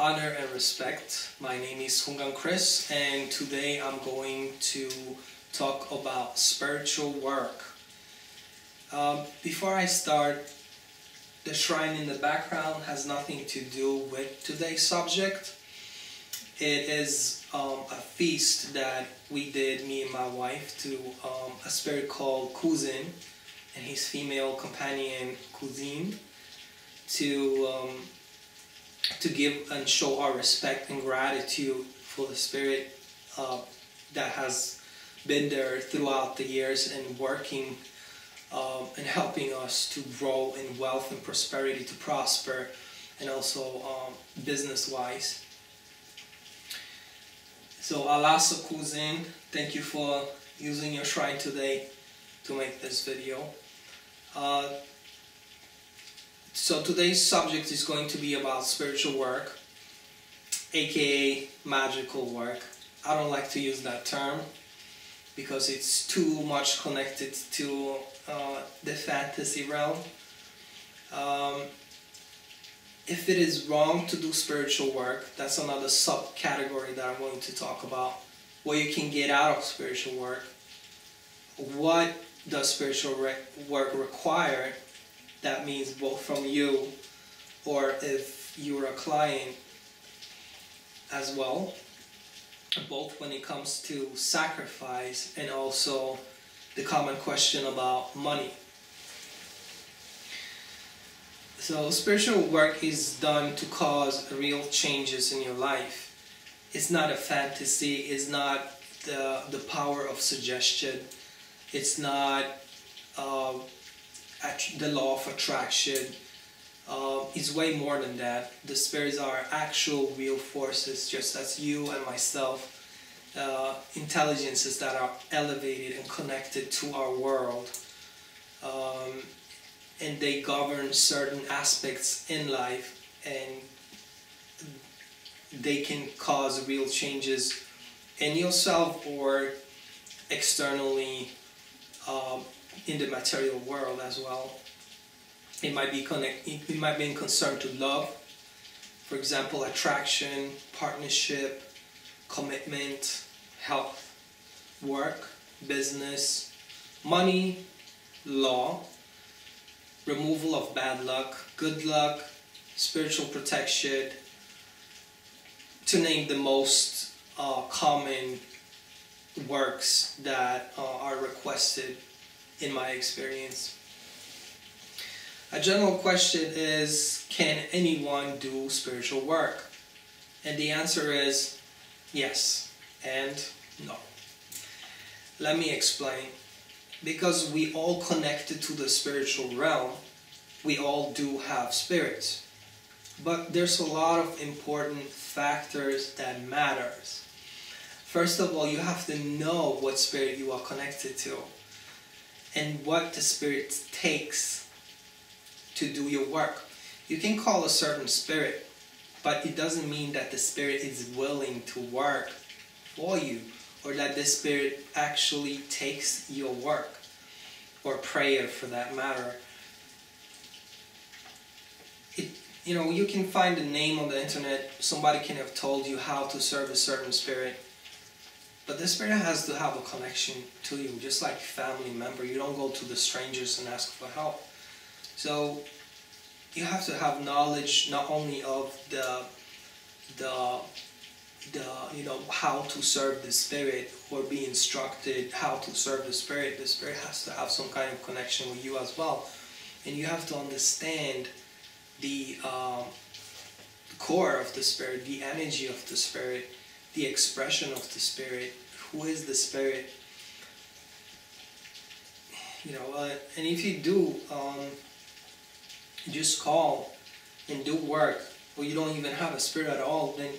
honor and respect. My name is Hungang Chris, and today I'm going to talk about spiritual work. Before I start, the shrine in the background has nothing to do with today's subject. It is a feast that we did, me and my wife, to a spirit called Kuzin and his female companion Kuzin, to give and show our respect and gratitude for the spirit that has been there throughout the years and working and helping us to grow in wealth and prosperity, to prosper, and also business-wise. So Alasa Kuzin, thank you for using your shrine today to make this video. So today's subject is going to be about spiritual work, aka magical work. I don't like to use that term because it's too much connected to the fantasy realm. If it is wrong to do spiritual work, that's another subcategory that I'm going to talk about. What you can get out of spiritual work. What does spiritual work require? That means both from you, or if you're a client as well, both when it comes to sacrifice and also the common question about money. So spiritual work is done to cause real changes in your life. It's not a fantasy, it's not the power of suggestion, it's not the law of attraction. It's way more than that. The spirits are actual real forces, just as you and myself, intelligences that are elevated and connected to our world. And they govern certain aspects in life, and they can cause real changes in yourself or externally in the material world as well. It might be in concern to love, for example, attraction, partnership, commitment, health, work, business, money, law, removal of bad luck, good luck, spiritual protection, to name the most common works that are requested in my experience. A general question is, can anyone do spiritual work? And the answer is yes and no. Let me explain. Because we all connected to the spiritual realm, we all do have spirits. But there's a lot of important factors that matters. First of all, you have to know what spirit you are connected to and what the spirit takes to do your work. You can call a certain spirit, but it doesn't mean that the spirit is willing to work for you, or that the spirit actually takes your work, or prayer for that matter. You can find a name on the internet, somebody can have told you how to serve a certain spirit, but the spirit has to have a connection to you, just like a family member. You don't go to the strangers and ask for help. So you have to have knowledge not only of how to serve the spirit, or be instructed how to serve the spirit. The spirit has to have some kind of connection with you as well, and you have to understand the core of the spirit, the energy of the spirit, the expression of the spirit. Who is the spirit? And if you do just call and do work, or you don't even have a spirit at all, then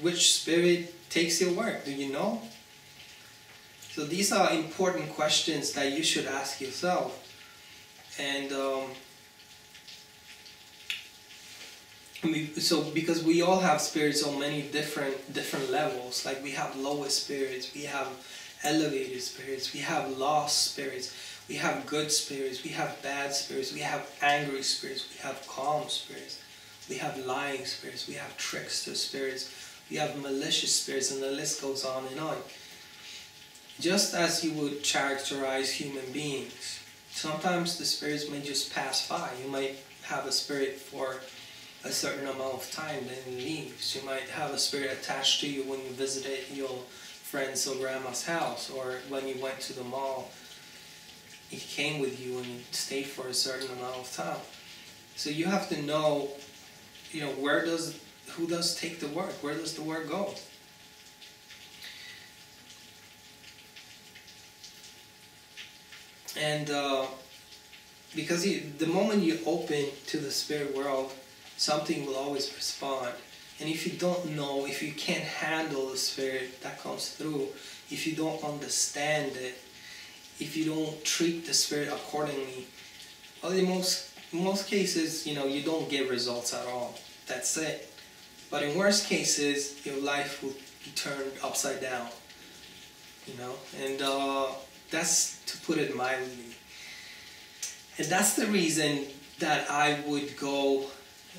which spirit takes your work? Do you know? So these are important questions that you should ask yourself. And because we all have spirits on many different levels. Like we have lowest spirits, we have elevated spirits, we have lost spirits, we have good spirits, we have bad spirits, we have angry spirits, we have calm spirits. We have lying spirits, we have trickster spirits, we have malicious spirits, and the list goes on and on. Just as you would characterize human beings, sometimes the spirits may just pass by. You might have a spirit for a certain amount of time, then it leaves. You might have a spirit attached to you when you visited your friend's or grandma's house, or when you went to the mall. It came with you and you stayed for a certain amount of time. So you have to know, who does take the work? Where does the work go? And because the moment you open to the spirit world, something will always respond. And if you don't know, if you can't handle the spirit that comes through, if you don't understand it, if you don't treat the spirit accordingly, well, in most cases, you don't get results at all. That's it. But in worst cases, your life will be turned upside down. And that's, to put it mildly. And that's the reason that I would go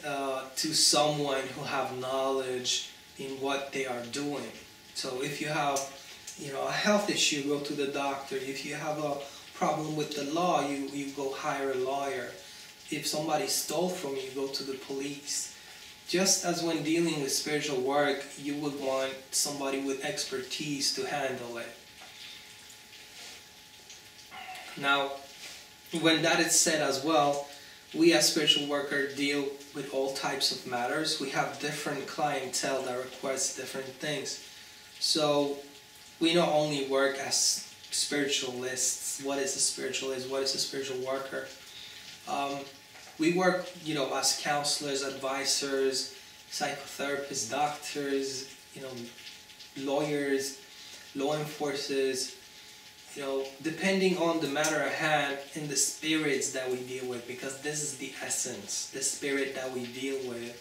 to someone who have knowledge in what they are doing. So if you have a health issue, go to the doctor. If you have a problem with the law, you go hire a lawyer. If somebody stole from you, go to the police. Just as when dealing with spiritual work, you would want somebody with expertise to handle it. Now, when that is said as well, we as spiritual workers deal with all types of matters. We have different clientele that request different things. So we not only work as spiritualists. What is a spiritualist? What is a spiritual worker? We work, as counselors, advisors, psychotherapists, doctors, lawyers, law enforcers, depending on the matter at hand and the spirits that we deal with, because this is the essence. The spirit that we deal with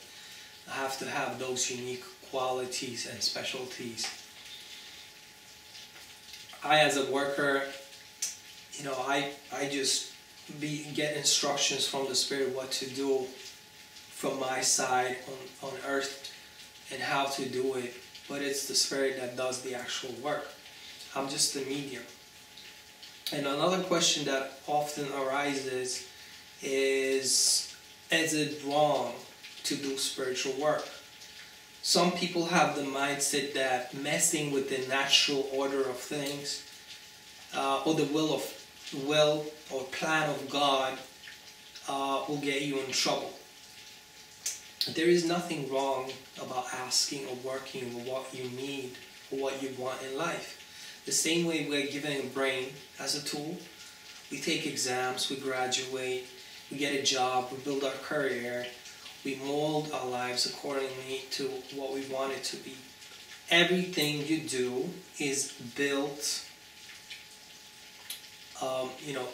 have to have those unique qualities and specialties. I, as a worker, I just get instructions from the spirit what to do from my side on earth and how to do it, but it's the spirit that does the actual work. I'm just the medium. And another question that often arises is it wrong to do spiritual work? Some people have the mindset that messing with the natural order of things or the will or plan of God will get you in trouble. There is nothing wrong about asking or working with what you need or what you want in life. The same way we're given a brain as a tool, we take exams, we graduate, we get a job, we build our career, we mold our lives accordingly to what we want it to be. Everything you do is built,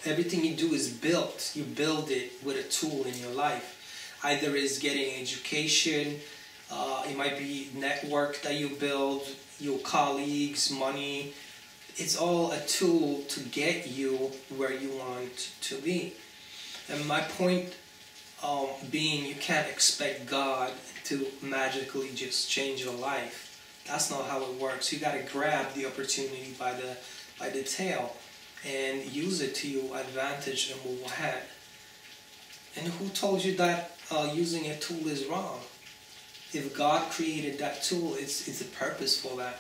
everything you do is built. You build it with a tool in your life. Either it's getting education, it might be network that you build, your colleagues, money. It's all a tool to get you where you want to be. And my point being, you can't expect God to magically just change your life. That's not how it works. You gotta grab the opportunity by the tail and use it to your advantage and move ahead. And who told you that using a tool is wrong? If God created that tool, it's a purpose for that.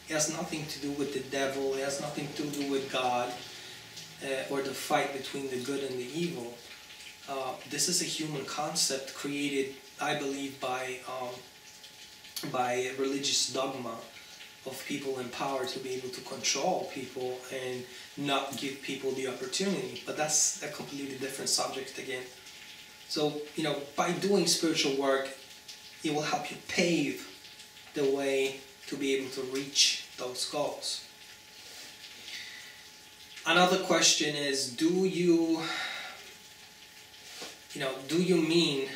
It has nothing to do with the devil. It has nothing to do with God or the fight between the good and the evil. This is a human concept created, I believe, by religious dogma of people in power to be able to control people and not give people the opportunity. But that's a completely different subject again. So, by doing spiritual work, it will help you pave the way to be able to reach those goals. Another question is, do you mean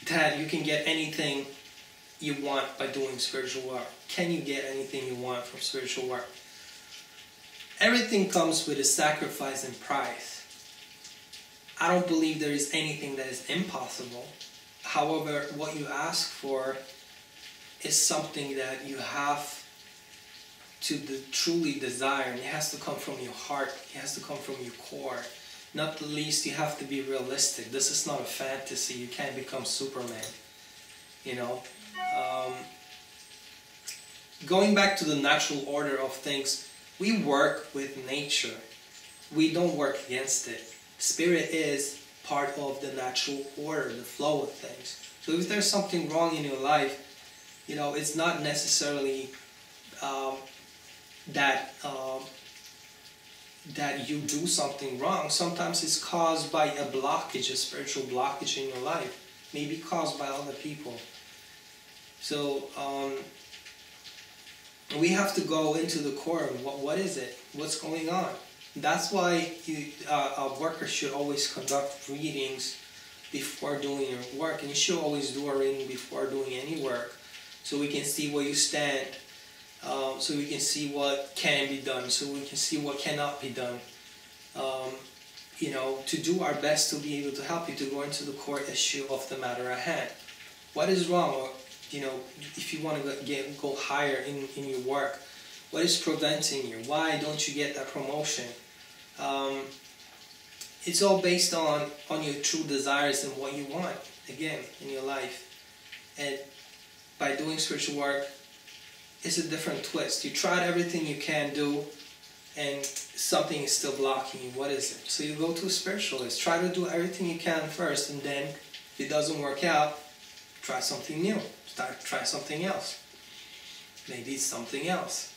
that you can get anything you want by doing spiritual work? Can you get anything you want from spiritual work? Everything comes with a sacrifice and price. I don't believe there is anything that is impossible. However, what you ask for is something that you have to truly desire, and it has to come from your heart, it has to come from your core. Not the least, you have to be realistic. This is not a fantasy. You can't become Superman, you know. Going back to the natural order of things, we work with nature. We don't work against it. Spirit is part of the natural order, the flow of things. So if there's something wrong in your life, you know, it's not necessarily that you do something wrong. Sometimes it's caused by a blockage, a spiritual blockage in your life, maybe caused by other people. So we have to go into the core of what is it? What's going on? That's why a worker should always conduct readings before doing your work, and you should always do a reading before doing any work, so we can see where you stand, so we can see what can be done, so we can see what cannot be done. You know, to do our best to be able to help you to go into the core issue of the matter at hand. What is wrong? Or, you know, if you want to go higher in your work, what is preventing you? Why don't you get that promotion? It's all based on your true desires and what you want, again, in your life. And by doing spiritual work, it's a different twist. You tried everything you can do, and something is still blocking you. What is it? So you go to a spiritualist. Try to do everything you can first, and then if it doesn't work out, try something new. Try something else. Maybe it's something else.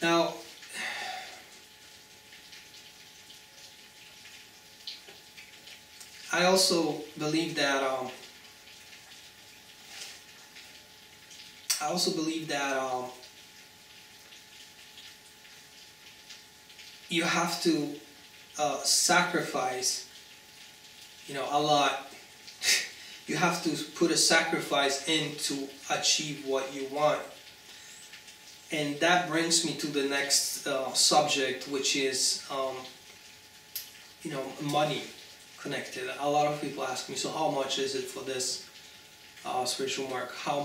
Now, I also believe that you have to sacrifice, you know, a lot. You have to put a sacrifice in to achieve what you want. And that brings me to the next subject, which is, you know, money connected. A lot of people ask me, so how much is it for this spiritual work? How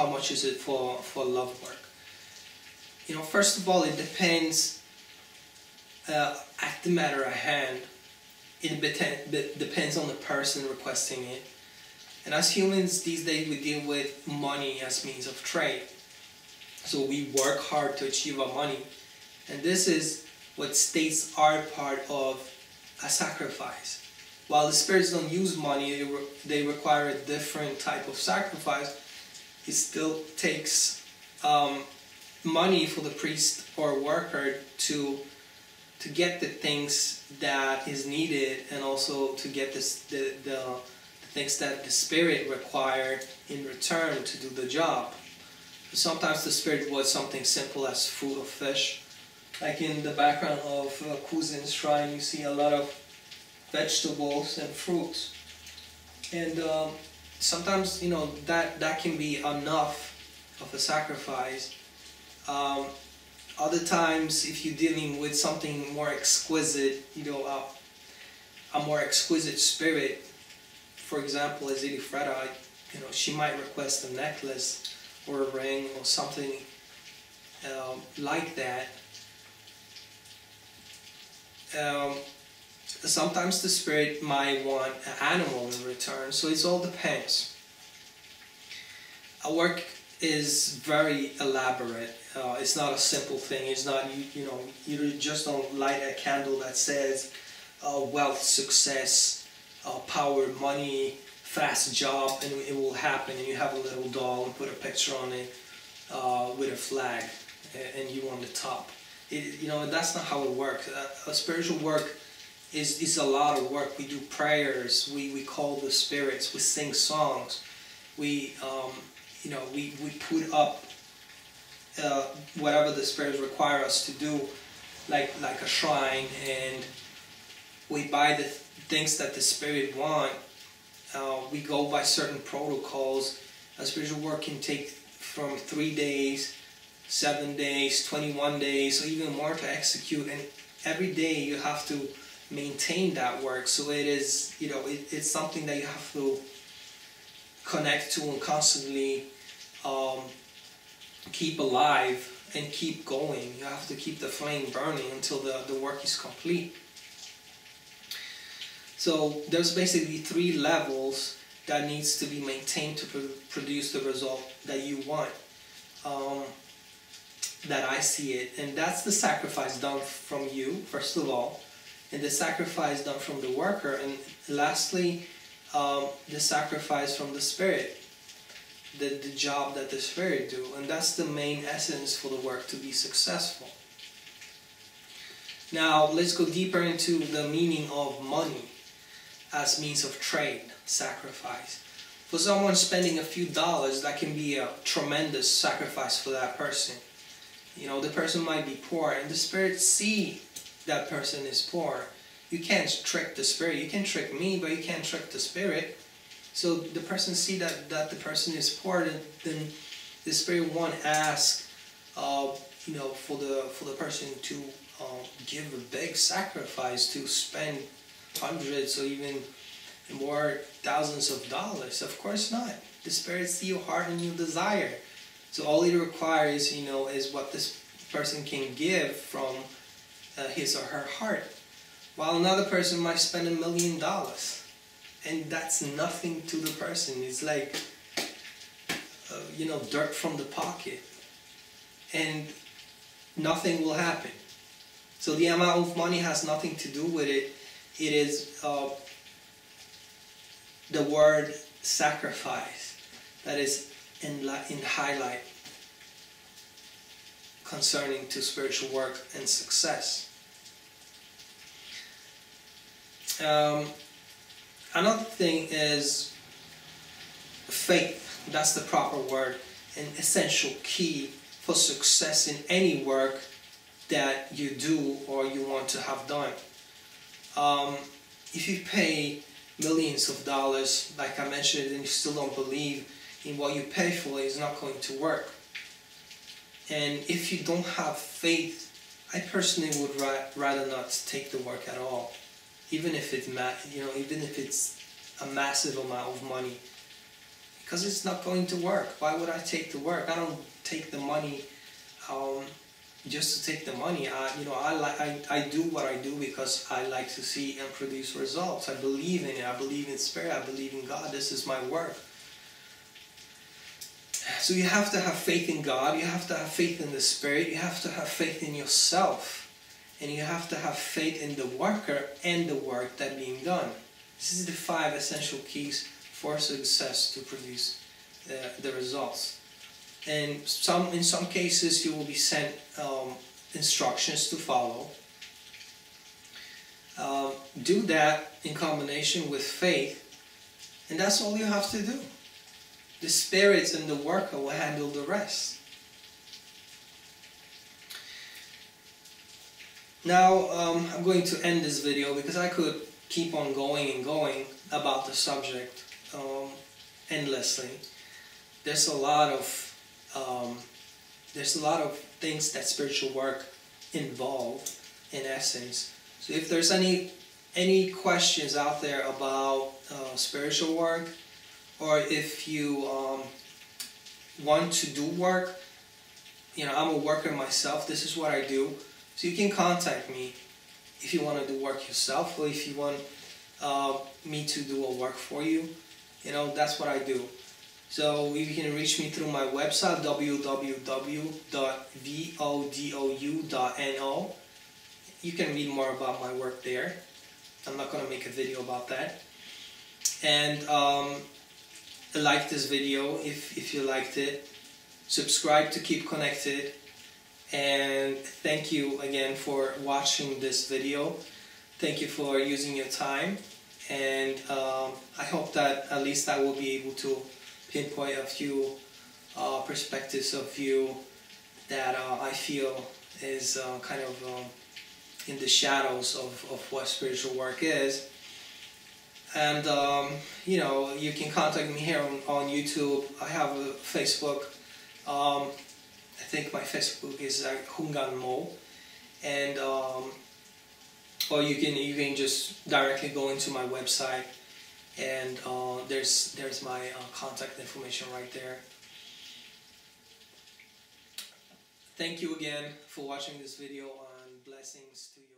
much is it for love work? You know, first of all, it depends at the matter at hand. It depends on the person requesting it. And as humans these days, we deal with money as means of trade. So we work hard to achieve our money. And this is what states are part of a sacrifice. While the spirits don't use money, they require a different type of sacrifice. It still takes money for the priest or worker to get the things that is needed, and also to get the things that the spirit require in return to do the job. Sometimes the spirit was something simple as food or fish. Like in the background of Kuzin's shrine, you see a lot of vegetables and fruits. And sometimes, you know, that can be enough of a sacrifice. Other times, if you're dealing with something more exquisite, you know, a more exquisite spirit, for example, as Freda, you know, she might request a necklace or a ring or something like that. Sometimes the spirit might want an animal in return, so it all depends. Our work is very elaborate. It's not a simple thing. It's not, you know, you just don't light a candle that says wealth, success, power, money, fast job, and it will happen, and you have a little doll and put a picture on it with a flag, and you on the top. You know, that's not how it works. A spiritual work is a lot of work. We do prayers, we call the spirits, we sing songs, we you know, we put up whatever the spirits require us to do, like a shrine, and we buy the things that the spirit want. We go by certain protocols. A spiritual work can take from 3 days, 7 days, 21 days, or even more to execute. And every day you have to maintain that work. So it is, it's something that you have to connect to and constantly keep alive and keep going. You have to keep the flame burning until the work is complete. So there's basically 3 levels that needs to be maintained to produce the result that you want, that I see it. And that's the sacrifice done from you, first of all, and the sacrifice done from the worker, and lastly, the sacrifice from the Spirit, the job that the Spirit do. And that's the main essence for the work to be successful. Now let's go deeper into the meaning of money as means of trade, sacrifice. For someone spending a few dollars, that can be a tremendous sacrifice for that person. The person might be poor, and the Spirit see that person is poor. You can't trick the Spirit. You can trick me, but you can't trick the Spirit. So the person see that the person is poor, then the Spirit won't ask, for the person to give a big sacrifice, to spend hundreds or even more thousands of dollars. Of course not. The Spirit sees your heart and your desire. So all it requires, is what this person can give from his or her heart. While another person might spend $1 million, and that's nothing to the person. It's like, dirt from the pocket, and nothing will happen. So the amount of money has nothing to do with it. It is the word sacrifice that is in highlight concerning to spiritual work and success. Another thing is faith. That's the proper word, an essential key for success in any work that you do or you want to have done. If you pay millions of dollars, like I mentioned, and you still don't believe in what you pay for, it's not going to work. And if you don't have faith, I personally would rather not take the work at all, even if it's even if it's a massive amount of money, because it's not going to work. Why would I take the work? I don't take the money just to take the money. I do what I do because I like to see and produce results. I believe in it. I believe in Spirit. I believe in God. This is my work. So you have to have faith in God. You have to have faith in the Spirit. You have to have faith in yourself, and you have to have faith in the worker and the work that being done. This is the 5 essential keys for success to produce the results. And in some cases you will be sent instructions to follow. Do that in combination with faith, and that's all you have to do. The Spirit and the worker will handle the rest. Now I'm going to end this video because I could keep on going and going about the subject endlessly. There's a lot of things that spiritual work involve in essence. So if there's any questions out there about spiritual work, or if you want to do work, I'm a worker myself. This is what I do. So you can contact me if you want to do work yourself, or if you want me to do a work for you. That's what I do. So you can reach me through my website, www.vodou.no. You can read more about my work there. I'm not going to make a video about that. And like this video if you liked it. Subscribe to keep connected. And thank you again for watching this video. Thank you for using your time. And I hope that at least I will be able to pinpoint a few perspectives of view that I feel is kind of in the shadows of what spiritual work is. And you can contact me here on YouTube. I have a Facebook. I think my Facebook is Hungan Mo, and or you can just directly go into my website, and there's my contact information right there. Thank you again for watching this video, and blessings to you.